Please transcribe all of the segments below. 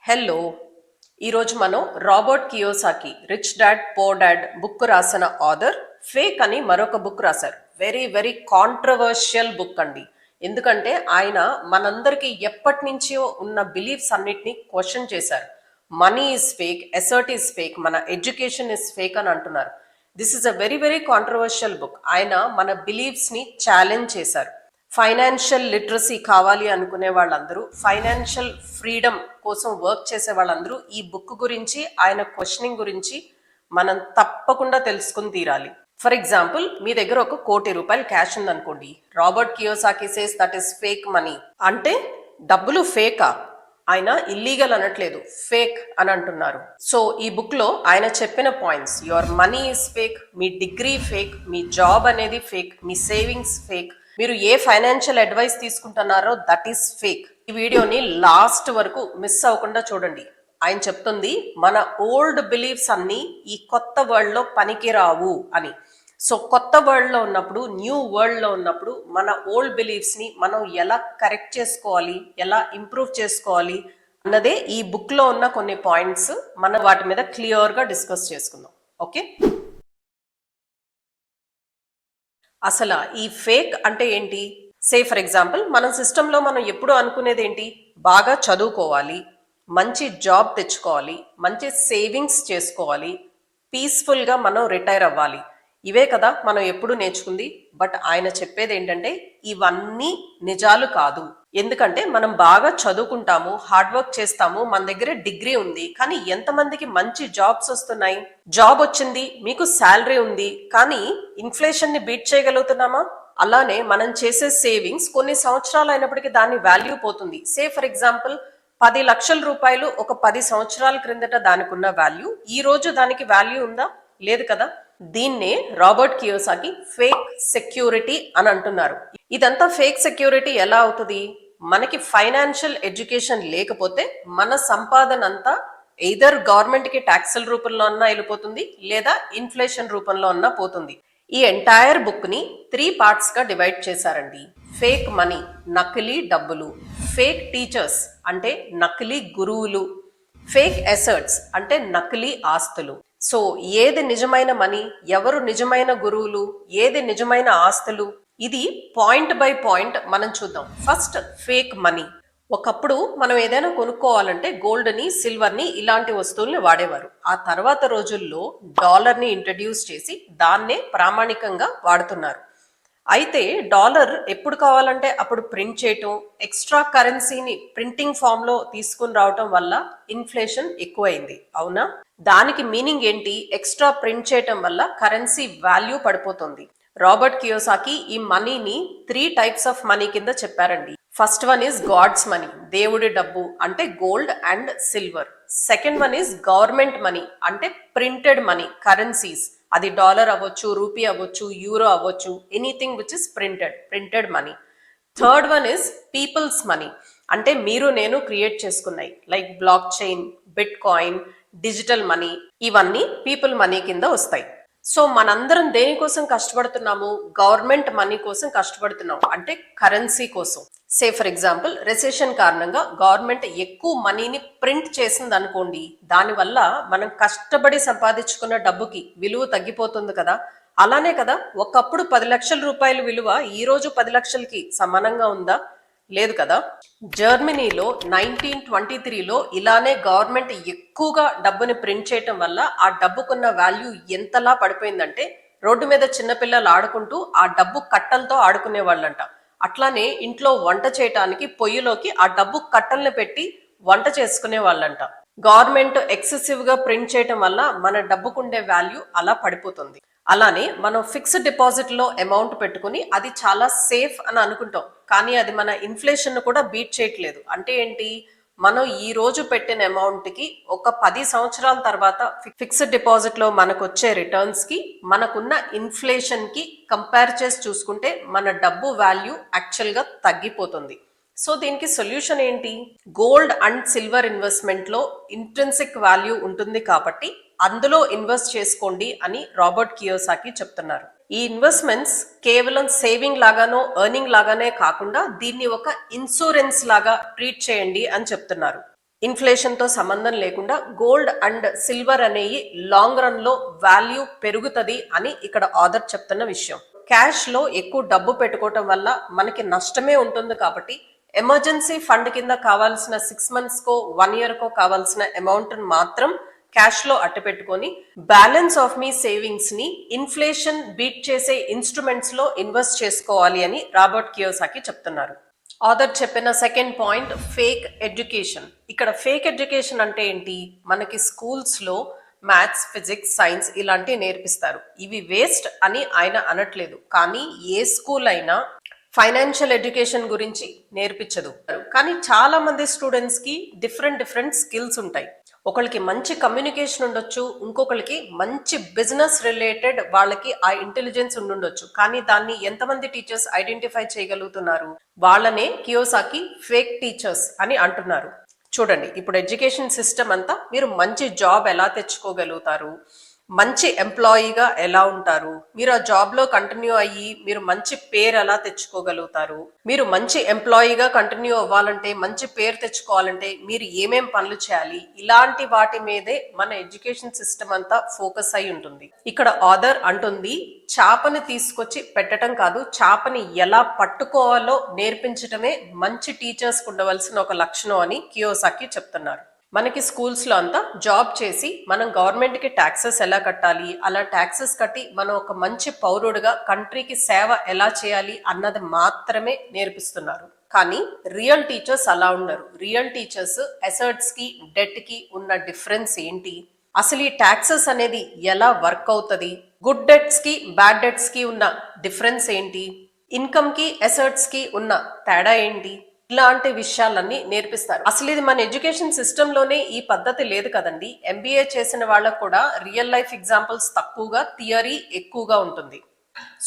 Hello, ఈరోజు మనం Robert Kiyosaki rich dad poor dad book రాసిన ఆథర్ ఫేక్ అని మరొక బుక్ రాశారు. వెరీ వెరీ కాంట్రవర్షియల్ బుక్ అండి. ఎందుకంటే ఆయన మనందరికీ ఎప్పటి నుంచో ఉన్న బిలీఫ్స్ అన్నిటినీ క్వశ్చన్ చేశారు. Money is fake, assert is fake, మన ఎడ్యుకేషన్ ఈజ్ ఫేక్ అని అంటున్నారు. This is a very very controversial book. ఆయన మన బిలీఫ్స్ని ఛాలెంజ్ చేశారు. ఫైనాన్షియల్ లిటరసీ కావాలి అనుకునే వాళ్ళందరూ, ఫైనాన్షియల్ ఫ్రీడమ్ కోసం వర్క్ చేసే వాళ్ళందరూ ఈ బుక్ గురించి, ఆయన క్వశ్చనింగ్ గురించి మనం తప్పకుండా తెలుసుకుని తీరాలి. ఫర్ ఎగ్జాంపుల్, మీ దగ్గర ₹1,00,00,000 క్యాష్ ఉందనుకోండి. Robert Kiyosaki says that is fake money. అంటే డబ్బులు ఫేకా? ఆయన ఇల్లీగల్ అనట్లేదు, ఫేక్ అని అంటున్నారు. సో ఈ బుక్ లో ఆయన చెప్పిన points, your money is fake, మీ డిగ్రీ ఫేక్, మీ జాబ్ అనేది ఫేక్, మీ సేవింగ్స్ ఫేక్, మీరు ఏ ఫైనాన్షియల్ అడ్వైస్ తీసుకుంటున్నారో దట్ ఈస్ ఫేక్. ఈ వీడియోని లాస్ట్ వరకు మిస్ అవ్వకుండా చూడండి. ఆయన చెప్తుంది మన ఓల్డ్ బిలీఫ్స్ అన్ని ఈ కొత్త వరల్డ్ లో పనికిరావు అని. సో కొత్త వరల్డ్ లో ఉన్నప్పుడు, న్యూ వరల్డ్ లో ఉన్నప్పుడు మన ఓల్డ్ బిలీఫ్స్ ని మనం ఎలా కరెక్ట్ చేసుకోవాలి, ఎలా ఇంప్రూవ్ చేసుకోవాలి అన్నదే ఈ బుక్ లో ఉన్న కొన్ని పాయింట్స్. మనం వాటి మీద క్లియర్ గా డిస్కస్ చేసుకుందాం. ఓకే, అసలు ఈ ఫేక్ అంటే ఏంటి? సే ఫర్ ఎగ్జాంపుల్, మన సిస్టంలో మనం ఎప్పుడు అనుకునేది ఏంటి? బాగా చదువుకోవాలి, మంచి జాబ్ తెచ్చుకోవాలి, మంచి సేవింగ్స్ చేసుకోవాలి, పీస్ఫుల్గా మనం రిటైర్ అవ్వాలి. ఇవే కదా మనం ఎప్పుడు నేర్చుకుంది. బట్ ఆయన చెప్పేది ఏంటంటే ఇవన్నీ నిజాలు కాదు. ఎందుకంటే మనం బాగా చదువుకుంటాము, హార్డ్ వర్క్ చేస్తాము, మన దగ్గర డిగ్రీ ఉంది, కానీ ఎంతమందికి మంచి జాబ్స్ వస్తున్నాయి? జాబ్ వచ్చింది, మీకు శాలరీ ఉంది, కానీ ఇన్ఫ్లేషన్ ని బీట్ చేయగలుగుతున్నామా? అలానే మనం చేసే సేవింగ్స్ కొన్ని సంవత్సరాలు అయినప్పటికీ దాని వాల్యూ పోతుంది. సే ఫర్ ఎగ్జాంపుల్, ₹10,00,000 ఒక 10 సంవత్సరాల క్రిందట దానికి ఉన్న వాల్యూ ఈ రోజు దానికి వాల్యూ ఉందా? లేదు కదా. దీన్నే రాబర్ట్ కియోసాకి ఫేక్ సెక్యూరిటీ అని అంటున్నారు. ఇదంతా ఫేక్ సెక్యూరిటీ ఎలా అవుతుంది? మనకి ఫైనాన్షియల్ ఎడ్యుకేషన్ లేకపోతే మన సంపాదన అంతా ఎయిదర్ గవర్నమెంట్ కి ట్యాక్సుల రూపంలో అన్నా వెళ్ళిపోతుంది, లేదా ఇన్ఫ్లేషన్ రూపంలో అన్నా పోతుంది. ఈ ఎంటైర్ బుక్ ని 3 పార్ట్స్ గా డివైడ్ చేశారండి. ఫేక్ మనీ, నకిలీ డబ్బులు; ఫేక్ టీచర్స్ అంటే నకిలీ గురువులు; ఫేక్ అసెట్స్ అంటే నకిలీ ఆస్తులు. సో ఏది నిజమైన మనీ, ఎవరు నిజమైన గురువులు, ఏది నిజమైన ఆస్తులు, ఇది పాయింట్ బై పాయింట్ మనం చూద్దాం. First fake money. ఒకప్పుడు మనం ఏదైనా కొనుక్కోవాలంటే గోల్డ్ ని, సిల్వర్ ని, ఇలాంటి వస్తువుల్ని వాడేవారు. ఆ తర్వాత రోజుల్లో డాలర్ ని ఇంట్రడ్యూస్ చేసి దాన్నే ప్రామాణికంగా వాడుతున్నారు. అయితే డాలర్ ఎప్పుడు కావాలంటే అప్పుడు ప్రింట్ చేయటం, ఎక్స్ట్రా కరెన్సీని ప్రింటింగ్ ఫామ్ లో తీసుకుని రావటం వల్ల ఇన్ఫ్లేషన్ ఎక్కువైంది, అవునా? దానికి మీనింగ్ ఏంటి? ఎక్స్ట్రా ప్రింట్ చేయటం వల్ల కరెన్సీ వాల్యూ పడిపోతుంది. రాబర్ట్ కియోసాకి ఈ మనీని 3 టైప్స్ ఆఫ్ మనీ కింద చెప్పారండి. First one is God's money, దేవుడి డబ్బు అంటే gold and silver. Second one is government money అంటే ప్రింటెడ్ మనీ, కరెన్సీస్. అది డాలర్ అవ్వచ్చు, రూపీ అవ్వచ్చు, యూరో అవ్వచ్చు, anything which is printed money. Third one is people's money అంటే మీరు నేను క్రియేట్ చేసుకున్నాయి, like blockchain, bitcoin, digital money. ఇవన్నీ పీపుల్ మనీ కింద వస్తాయి. సో మనందరం దేనికోసం కష్టపడుతున్నాము? గవర్నమెంట్ మనీ కోసం కష్టపడుతున్నాం, అంటే కరెన్సీ కోసం. సే ఫర్ ఎగ్జాంపుల్, రెసెషన్ కారణంగా గవర్నమెంట్ ఎక్కువ మనీని ప్రింట్ చేసింది అనుకోండి, దానివల్ల మనం కష్టపడి సంపాదించుకున్న డబ్బుకి విలువ తగ్గిపోతుంది కదా. అలానే కదా, ఒకప్పుడు ₹10,00,000 విలువ ఈ రోజు 10 లక్షలకి సమానంగా ఉందా? లేదు కదా. జర్మనీలో 1923లో ఇలానే గవర్నమెంట్ ఎక్కువగా డబ్బుని ప్రింట్ చేయటం వల్ల ఆ డబ్బుకున్న వాల్యూ ఎంతలా పడిపోయిందంటే, రోడ్డు మీద చిన్నపిల్లలు ఆడుకుంటూ ఆ డబ్బు కట్టలతో ఆడుకునే వాళ్ళంట. అట్లానే ఇంట్లో వంట చేయటానికి పొయ్యిలోకి ఆ డబ్బు కట్టల్ని పెట్టి వంట చేసుకునే వాళ్ళంట. గవర్నమెంట్ ఎక్సెసివ్ గా ప్రింట్ చేయటం వల్ల మన డబ్బుకుండే వాల్యూ అలా పడిపోతుంది. అలానే మనం ఫిక్స్డ్ డిపాజిట్ లో అమౌంట్ పెట్టుకుని అది చాలా సేఫ్ అని అనుకుంటాం, కానీ అది మన ఇన్ఫ్లేషన్ కూడా బీట్ చేయట్లేదు. అంటే ఏంటి? మనం ఈ రోజు పెట్టిన అమౌంట్ కి ఒక 10 సంవత్సరాల తర్వాత ఫిక్స్డ్ డిపాజిట్ లో మనకు వచ్చే రిటర్న్స్ కి, మనకున్న ఇన్ఫ్లేషన్ కి కంపేర్ చేసి చూసుకుంటే మన డబ్బు వాల్యూ యాక్చువల్ గా తగ్గిపోతుంది. సో దీనికి సొల్యూషన్ ఏంటి? గోల్డ్ అండ్ సిల్వర్ ఇన్వెస్ట్మెంట్ లో ఇంట్రెన్సిక్ వాల్యూ ఉంటుంది కాబట్టి అందులో ఇన్వెస్ట్ చేసుకోండి అని రాబర్ట్ కియోసాకి చెప్తున్నారు. ఈ ఇన్వెస్ట్మెంట్స్ కేవలం సేవింగ్ లాగానో ఎర్నింగ్ లాగానే కాకుండా దీన్ని ఒక ఇన్సూరెన్స్ లాగా ట్రీట్ చేయండి అని చెప్తున్నారు. ఇన్ఫ్లేషన్ తో సంబంధం లేకుండా గోల్డ్ అండ్ సిల్వర్ అనేవి లాంగ్ రన్ లో వాల్యూ పెరుగుతుంది అని ఇక్కడ ఆథర్ చెప్తున్న విషయం. క్యాష్ లో ఎక్కువ డబ్బు పెట్టుకోవటం వల్ల మనకి నష్టమే ఉంటుంది కాబట్టి ఎమర్జెన్సీ ఫండ్ కింద కావాల్సిన 6 months కో 1 year కో కావాల్సిన అమౌంట్ మాత్రం క్యాష్ లో అట్టు పెట్టుకొని బ్యాలెన్స్ ఆఫ్ మీ సేవింగ్స్ ని ఇన్ఫ్లేషన్ బీట్ చేసే ఇన్స్ట్రుమెంట్స్ లో ఇన్వెస్ట్ చేసుకోవాలి అని రాబర్ట్ కియోసాకి చెప్తున్నారు. ఆథర్ చెప్పిన సెకండ్ పాయింట్ ఫేక్ ఎడ్యుకేషన్. ఇక్కడ ఫేక్ ఎడ్యుకేషన్ అంటే ఏంటి? మనకి స్కూల్స్ లో మ్యాథ్స్, ఫిజిక్స్, సైన్స్ ఇలాంటివి నేర్పిస్తారు. ఇవి వేస్ట్ అని ఆయన అనట్లేదు, కానీ ఏ స్కూల్ అయినా ఫైనాన్షియల్ ఎడ్యుకేషన్ గురించి నేర్పించదు. కానీ చాలా మంది స్టూడెంట్స్ కి డిఫరెంట్ స్కిల్స్ ఉంటాయి. ఒకళ్ళకి మంచి కమ్యూనికేషన్ ఉండొచ్చు, ఇంకొకరికి మంచి బిజినెస్ రిలేటెడ్ వాళ్ళకి ఆ ఇంటెలిజెన్స్ ఉండుండొచ్చు. కానీ దాన్ని ఎంతమంది టీచర్స్ ఐడెంటిఫై చేయగలుగుతున్నారు? వాళ్ళనే కియోసాకి ఫేక్ టీచర్స్ అని అంటున్నారు. చూడండి, ఇప్పుడు ఎడ్యుకేషన్ సిస్టమ్ అంతా మీరు మంచి జాబ్ ఎలా తెచ్చుకోగలుగుతారు, మంచి ఎంప్లాయీగా ఎలా ఉంటారు, మీరు ఆ జాబ్ లో కంటిన్యూ అయ్యి మీరు మంచి పేరు ఎలా తెచ్చుకోగలుగుతారు, మీరు మంచి ఎంప్లాయీగా కంటిన్యూ అవ్వాలంటే, మంచి పేరు తెచ్చుకోవాలంటే మీరు ఏమేం పనులు చేయాలి, ఇలాంటి వాటి మీదే మన ఎడ్యుకేషన్ సిస్టమ్ అంతా ఫోకస్ అయి ఉంటుంది. ఇక్కడ ఆథర్ అంటుంది, చాపని తీసుకొచ్చి పెట్టడం కాదు, చాపని ఎలా పట్టుకోవాలో నేర్పించటమే మంచి టీచర్స్ ఉండవలసిన ఒక లక్షణం అని కియోసాకి చెప్తున్నారు. మనకి స్కూల్స్ లో అంతా జాబ్ చేసి మనం గవర్నమెంట్ కి ట్యాక్సెస్ ఎలా కట్టాలి, అలా ట్యాక్సెస్ కట్టి మనం ఒక మంచి పౌరుడుగా కంట్రీకి సేవ ఎలా చేయాలి అన్నది మాత్రమే నేర్పిస్తున్నారు. కానీ రియల్ టీచర్స్ అలా ఉండరు. రియల్ టీచర్స్ అసెట్స్ కి, డెట్ కి ఉన్న డిఫరెన్స్ ఏంటి, అసలు ఈ ట్యాక్సెస్ అనేది ఎలా వర్క్ అవుతుంది, గుడ్ డెట్స్ కి బ్యాడ్ డెట్స్ కి ఉన్న డిఫరెన్స్ ఏంటి, ఇన్కమ్ కి అసెట్స్ కి ఉన్న తేడా ఏంటి, ఇలాంటి విషయాలన్నీ నేర్పిస్తారు. అసలు ఇది మన ఎడ్యుకేషన్ సిస్టమ్ లోనే ఈ పద్ధతి లేదు కదండి. ఎంబీఏ చేసిన వాళ్ళకు కూడా రియల్ లైఫ్ ఎగ్జాంపుల్స్ తక్కువగా, థియరీ ఎక్కువగా ఉంటుంది.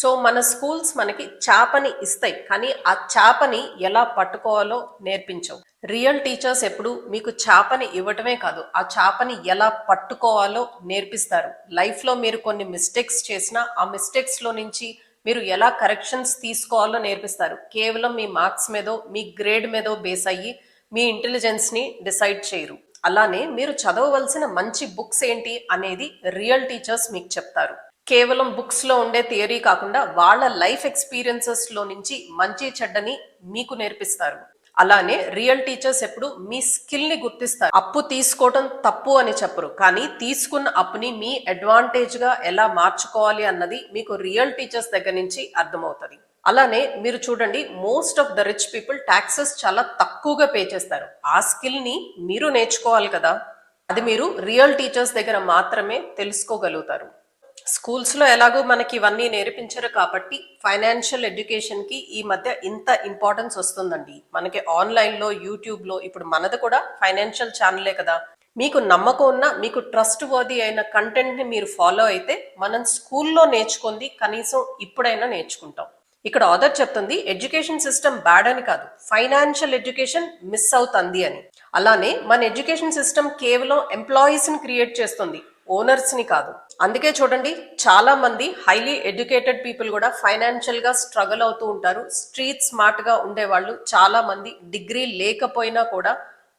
సో మన స్కూల్స్ మనకి చాపని ఇస్తాయి, కానీ ఆ చాపని ఎలా పట్టుకోవాలో నేర్పించవు. రియల్ టీచర్స్ ఎప్పుడు మీకు చాపని ఇవ్వటమే కాదు, ఆ చాపని ఎలా పట్టుకోవాలో నేర్పిస్తారు. లైఫ్ లో మీరు కొన్ని మిస్టేక్స్ చేసినా ఆ మిస్టేక్స్ లో నుంచి మీరు ఎలా కరెక్షన్స్ తీసుకోవాలో నేర్పిస్తారు. కేవలం మీ మార్క్స్ మీదో, మీ గ్రేడ్ మీదో బేస్ అయ్యి మీ ఇంటెలిజెన్స్ ని డిసైడ్ చేయరు. అలానే మీరు చదవవలసిన మంచి బుక్స్ ఏంటి అనేది రియల్ టీచర్స్ మీకు చెప్తారు. కేవలం బుక్స్ లో ఉండే థియరీ కాకుండా వాళ్ళ లైఫ్ ఎక్స్పీరియన్సెస్ లో నుంచి మంచి చెడ్డని మీకు నేర్పిస్తారు. అలానే రియల్ టీచర్స్ ఎప్పుడు మీ స్కిల్ ని గుర్తిస్తారు. అప్పు తీసుకోవటం తప్పు అని చెప్పరు, కానీ తీసుకున్న అప్పుని మీ అడ్వాంటేజ్ గా ఎలా మార్చుకోవాలి అన్నది మీకు రియల్ టీచర్స్ దగ్గర నుంచి అర్థమవుతుంది. అలానే మీరు చూడండి, most of the rich people taxes చాలా తక్కువగా పే చేస్తారు. ఆ స్కిల్ ని మీరు నేర్చుకోవాలి కదా, అది మీరు రియల్ టీచర్స్ దగ్గర మాత్రమే తెలుసుకోగలుగుతారు. స్కూల్స్ లో ఎలాగో మనకి ఇవన్నీ నేర్పించరు కాబట్టి ఫైనాన్షియల్ ఎడ్యుకేషన్ కి ఈ మధ్య ఇంత ఇంపార్టెన్స్ వస్తుందండి. మనకి ఆన్లైన్ లో, యూట్యూబ్ లో, ఇప్పుడు మనది కూడా ఫైనాన్షియల్ ఛానలే కదా. మీకు నమ్మకం ఉన్న, మీకు ట్రస్ట్ వర్ది అయిన కంటెంట్ ని మీరు ఫాలో అయితే మనం స్కూల్లో నేర్చుకుంది కనీసం ఇప్పుడైనా నేర్చుకుంటాం. ఇక్కడ ఆథర్ చెప్తుంది, ఎడ్యుకేషన్ సిస్టమ్ బ్యాడ్ అని కాదు, ఫైనాన్షియల్ ఎడ్యుకేషన్ మిస్ అవుతుంది అని. అలానే మన ఎడ్యుకేషన్ సిస్టమ్ కేవలం ఎంప్లాయీస్ ని క్రియేట్ చేస్తుంది, ఓనర్స్ ని కాదు. అందుకే చూడండి, చాలా మంది హైలీ ఎడ్యుకేటెడ్ పీపుల్ కూడా ఫైనాన్షియల్ గా స్ట్రగుల్ అవుతూ ఉంటారు. స్ట్రీట్ స్మార్ట్ గా ఉండేవాళ్ళు చాలా మంది డిగ్రీ లేకపోయినా కూడా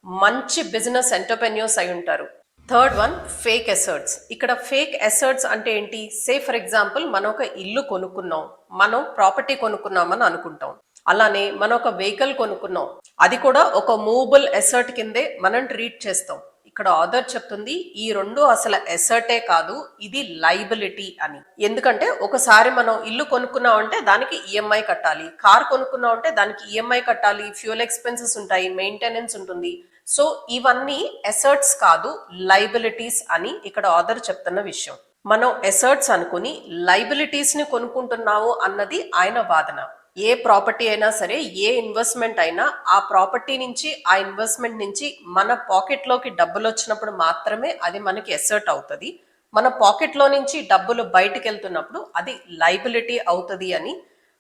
మంచి బిజినెస్ ఎంటర్ప్రెన్యూర్స్ అయి ఉంటారు. Third one, fake assets. ఇక్కడ ఫేక్ అసెట్స్ అంటే ఏంటి? సే ఫర్ ఎగ్జాంపుల్, మనం ఒక ఇల్లు కొనుక్కున్నాం, మనం ప్రాపర్టీ కొనుక్కున్నామని అనుకుంటాం. అలానే మనం ఒక వెహికల్ కొనుక్కున్నాం, అది కూడా ఒక మూవబుల్ అసెట్ కిందే మనం ట్రీట్ చేస్తాం. ఇక్కడ ఆథర్ చెప్తుంది, ఈ రెండు అసలు అసెటే కాదు, ఇది లైబిలిటీ అని. ఎందుకంటే ఒకసారి మనం ఇల్లు కొనుక్కున్నాం అంటే దానికి ఈఎంఐ కట్టాలి, కార్ కొనుక్కున్నాం అంటే దానికి ఈఎంఐ కట్టాలి, ఫ్యూయల్ ఎక్స్పెన్సెస్ ఉంటాయి, మెయింటెనెన్స్ ఉంటుంది. సో ఇవన్నీ అసెట్స్ కాదు, లైబిలిటీస్ అని ఇక్కడ ఆథర్ చెప్తున్న విషయం. మనం అసెట్స్ అనుకుని లైబిలిటీస్ ని కొనుక్కుంటున్నాము అన్నది ఆయన వాదన. ఏ ప్రాపర్టీ అయినా సరే, ఏ ఇన్వెస్ట్మెంట్ అయినా, ఆ ప్రాపర్టీ నుంచి, ఆ ఇన్వెస్ట్మెంట్ నుంచి మన పాకెట్ లోకి డబ్బులు వచ్చినప్పుడు మాత్రమే అది మనకి అసెట్ అవుతుంది. మన పాకెట్ లో నుంచి డబ్బులు బయటకు వెళ్తున్నప్పుడు అది లైబిలిటీ అవుతుంది అని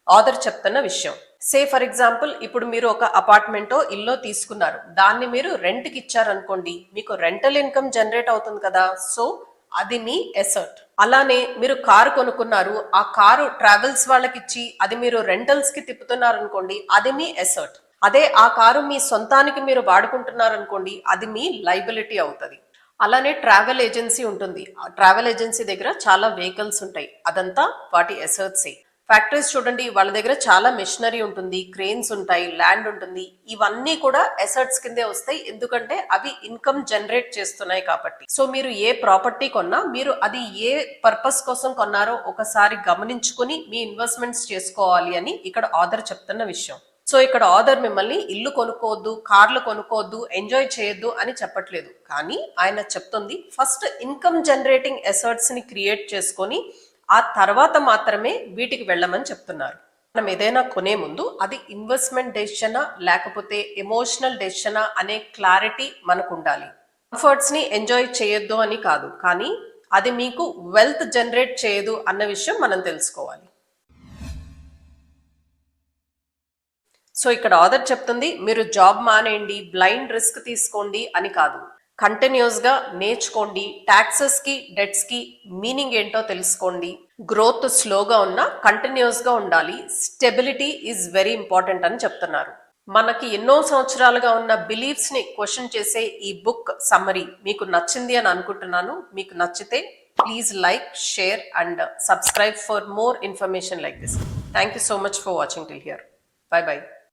ఆథర్ చెప్తున్న విషయం. సే ఫర్ ఎగ్జాంపుల్, ఇప్పుడు మీరు ఒక అపార్ట్మెంటో ఇల్లో తీసుకున్నారు, దాన్ని మీరు రెంట్కి ఇచ్చారనుకోండి, మీకు రెంటల్ ఇన్కమ్ జనరేట్ అవుతుంది కదా, సో అది మీ అసెట్. అలానే మీరు కారు కొనుక్కున్నారు, ఆ కారు ట్రావెల్స్ వాళ్ళకి ఇచ్చి అది మీరు రెంటల్స్ కి తిప్పుతున్నారు అనుకోండి, అది మీ అసెట్. అదే ఆ కారు మీ సొంతానికి మీరు వాడుకుంటున్నారు అనుకోండి, అది మీ లైబిలిటీ అవుతుంది. అలానే ట్రావెల్ ఏజెన్సీ ఉంటుంది. ఆ ట్రావెల్ ఏజెన్సీ దగ్గర చాలా వెహికల్స్ ఉంటాయి, అదంతా వాటి ఎసర్ట్సే. ఫ్యాక్టరీస్ చూడండి, వాళ్ళ దగ్గర చాలా మెషినరీ ఉంటుంది, క్రేన్స్ ఉంటాయి, ల్యాండ్ ఉంటుంది. ఇవన్నీ కూడా ఎసర్ట్స్ కిందే వస్తాయి, ఎందుకంటే అవి ఇన్కమ్ జనరేట్ చేస్తున్నాయి కాబట్టి. సో మీరు ఏ ప్రాపర్టీ కొన్నా, మీరు అది ఏ పర్పస్ కోసం కొన్నారో ఒకసారి గమనించుకుని మీ ఇన్వెస్ట్మెంట్స్ చేసుకోవాలి అని ఇక్కడ ఆథర్ చెప్తున్న విషయం. సో ఇక్కడ ఆథర్ మిమ్మల్ని ఇల్లు కొనుక్కోవద్దు, కార్లు కొనుక్కోవద్దు, ఎంజాయ్ చేయొద్దు అని చెప్పట్లేదు. కానీ ఆయన చెప్తుంది ఫస్ట్ ఇన్కమ్ జనరేటింగ్ ఎసర్ట్స్ ని క్రియేట్ చేసుకొని ఆ తర్వాత మాత్రమే వీటికి వెళ్ళమని చెప్తున్నారు. మనం ఏదైనా కొనే ముందు అది ఇన్వెస్ట్మెంట్ డెసిషనా లేకపోతే ఎమోషనల్ డెసిషనా అనే క్లారిటీ మనకు ఉండాలి. కంఫర్ట్స్ ని ఎంజాయ్ చేయొద్దు అని కాదు, కానీ అది మీకు వెల్త్ జనరేట్ చేయదు అన్న విషయం మనం తెలుసుకోవాలి. సో ఇక్కడ ఆథర్ చెప్తుంది మీరు జాబ్ మానేయండి, బ్లైండ్ రిస్క్ తీసుకోండి అని కాదు. కంటిన్యూస్ గా నేర్చుకోండి, టాక్సెస్ కి డెట్స్ కి మీనింగ్ ఏంటో తెలుసుకోండి. గ్రోత్ స్లోగా ఉన్నా కంటిన్యూస్ గా ఉండాలి, స్టెబిలిటీ ఈజ్ వెరీ ఇంపార్టెంట్ అని చెప్తున్నారు. మనకి ఎన్నో సంవత్సరాలుగా ఉన్న బిలీఫ్స్ ని క్వశ్చన్ చేసే ఈ బుక్ సమ్మరీ మీకు నచ్చింది అని అనుకుంటున్నాను. మీకు నచ్చితే please like, share and subscribe for more information like this. Thank you so much for watching till here. Bye bye.